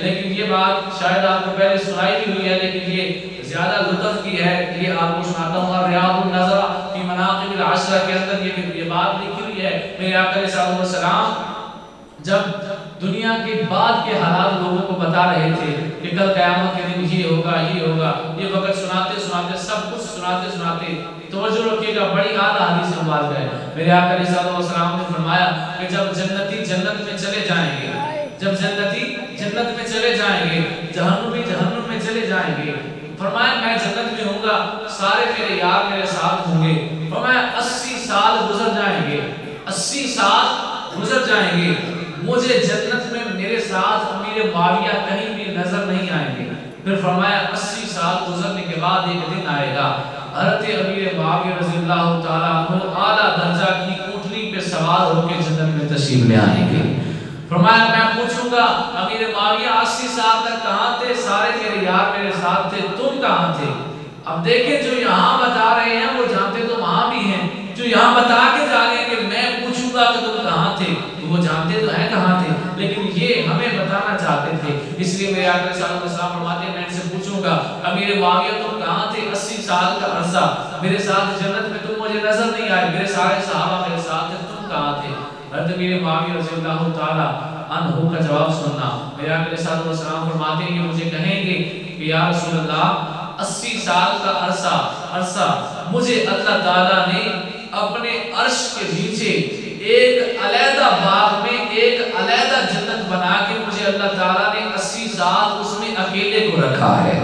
لیکن یہ بات شاید آپ کو پہلے سنائی بھی ہوئی ہے، لیکن یہ زیادہ لطف کی ہے، یہ آپ کو سناتا ہوں۔ ریاض النظرہ فی مناقب العشرہ کے اندر یہ بات لکھی ہوئی ہے، میرے آقا علیہ السلام جب دنیا کے بعد کے حالات لوگوں کو بتا رہے تھے کہ کل قیامت کے دن یہ ہوگا یہ ہوگا، یہ وقت سناتے سناتے سب کچھ سناتے توجہ رکھیے گا، بڑی اعلیٰ حدیث مبارکہ ہے۔ میرے آقا علیہ السلام نے فرمایا کہ جب جنتی جنت میں چلے جائیں گے، جب جنتی جنت میں چلے جائیں گے، جہنمی جہنم میں چلے جائیں گے، فرمایا میں جنت میں ہوں گا، سارے میرے یار میرے ساتھ ہوں گے، فرمایا 80 سال گزر جائیں گے، 80 سال گزر جائیں گے، مجھے جنت میں میرے ساتھ امیر معاویہ کہیں بھی نظر نہیں آئیں گے۔ پھر فرمایا 80 سال گزرنے کے بعد ایک دن آئے گا، حضرت امیر معاویہ رضی اللہ تعالیٰ عنہ اعلیٰ درجہ کی اونٹنی پہ سوار ہو کے جنت میں تشریف لے آئیں گے۔ فرمایا میں پوچھوں گا امیر معاویہ 80 سال تک کہاں تھے؟ سارے میرے یار میرے ساتھ تھے، تم کہاں تھے؟ اب دیکھیں جو یہاں بتا رہے ہیں وہ جانتے تو وہاں بھی ہیں، جو یہاں بتا کے جانے کہ میں پوچھوں گا کہ تم کہاں تھے، وہ جانتے تو ہیں کہاں تھے، لیکن یہ ہمیں بتانا چاہتے تھے۔ اس لیے میرے آقا صلی اللہ علیہ وسلم فرماتے ہیں میں ان سے پوچھوں گا امیر معاویہ تم کہاں تھے 80 سال کا عرصہ، میرے ساتھ جنت میں تم مجھے نظر نہیں آئے، میرے سارے صحابہ میرے ساتھ تھے، تم کہاں تھے؟ حضرت امیر معاویہ رضی اللہ تعالیٰ عنہ کا جواب سننا، میرے آقا صلی اللہ علیہ وسلم فرماتے ہیں کہ مجھے کہیں گے کہ یا رسول اللہ 80 سال کا عرصہ مجھے اللہ تعالیٰ نے اپنے عرش کے نیچے ایک علیحدہ باغ میں ایک علیحدہ جنت بنا کے مجھے اللہ تعالیٰ نے 80 سال اس میں اکیلے کو رکھا ہے،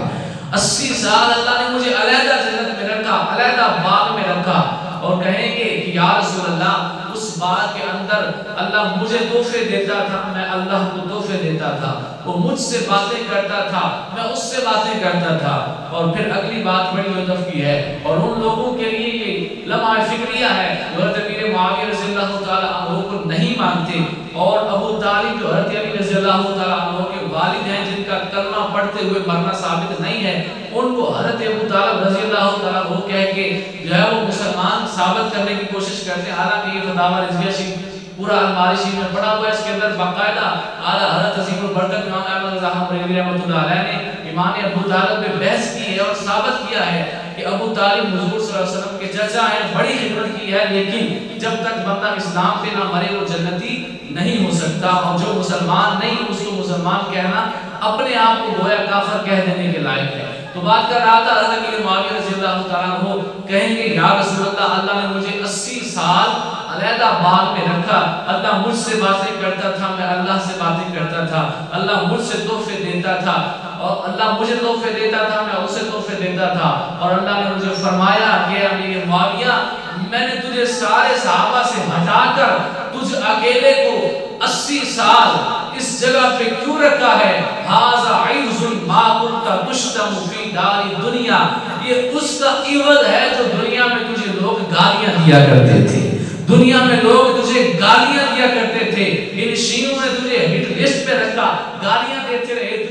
80 سال اللہ نے مجھے علیحدہ جنت میں رکھا، علیحدہ باغ میں رکھا، اور کہیں گے کہ یا رسول اللہ اس باغ کے اندر اللہ مجھے تحفے دیتا تھا، میں اللہ کو تحفے دیتا تھا، وہ مجھ سے باتیں کرتا تھا، میں اس سے باتیں کرتا تھا۔ اور پھر اگلی بات بڑی لطف کی ہے اور ان لوگوں کے لیے یہ لمحہ فکریہ ہے جو حضرت امیر معاویہ رضی اللہ تعالیٰ عنہ کو نہیں مانتے، اور ابو طالب جو حضرت علی رضی اللہ تعالیٰ عنہ کے والد ہیں جن کا کلمہ پڑھتے ہوئے مرنا ثابت نہیں ہے، ان کو حضرت ابو طالب رضی اللہ تعالیٰ عنہ کہہ کے جو ہے وہ مسلمان ثابت کرنے کی کوشش کرتے ہیں، حالانکہ یہ فتاوی رضویہ شریف پورا الماری شریف میں پڑھا ہوا ہے، اس کے اندر باقاعدہ اعلیٰ حضرت عظیم البرکت امام احمد رضا بریلوی رحمۃ اللہ علیہ نے امام ابو طالب پہ بحث کی ہے اور ثابت کیا ہے کہ ابو طالب حضور صلی اللہ علیہ وسلم کے چچا ہیں، بڑی خدمت کی ہے، لیکن جب تک بندہ اسلام پہ نہ مرے وہ جنتی نہیں ہو سکتا، اور جو مسلمان نہیں اس کو مسلمان کہنا اپنے آپ کو گویا کافر کہہ دینے کے لائق ہے۔ تو بات کر رہا تھا حضرت امیر معاویہ رضی اللہ تعالیٰ عنہ کہیں گے یا رسول اللہ اللہ نے مجھے 80 سال علیحدہ باغ میں رکھا، اللہ مجھ سے باتیں کرتا تھا، میں اللہ سے باتیں کرتا تھا، اللہ مجھ سے تحفے دیتا تھا، اور اللہ مجھے تحفے دیتا تھا، میں اسے تحفے دیتا تھا، اور اللہ نے مجھے فرمایا کہ امیر معاویہ میں نے تجھے سارے صحابہ سے ہٹا کر تجھ اکیلے کو 80 سال اس جگہ پہ کیوں رکھا ہے؟ ھذا عوض ما كنت تشتم فی دار دنیا، یہ اس کا عوض ہے جو دنیا میں تجھے لوگ گالیاں دیا کرتے تھے، دنیا میں لوگ تجھے گالیاں دیا کرتے تھے، ان شیعوں نے تجھے ہٹ لسٹ پہ رکھا، گالیاں دیتے رہے،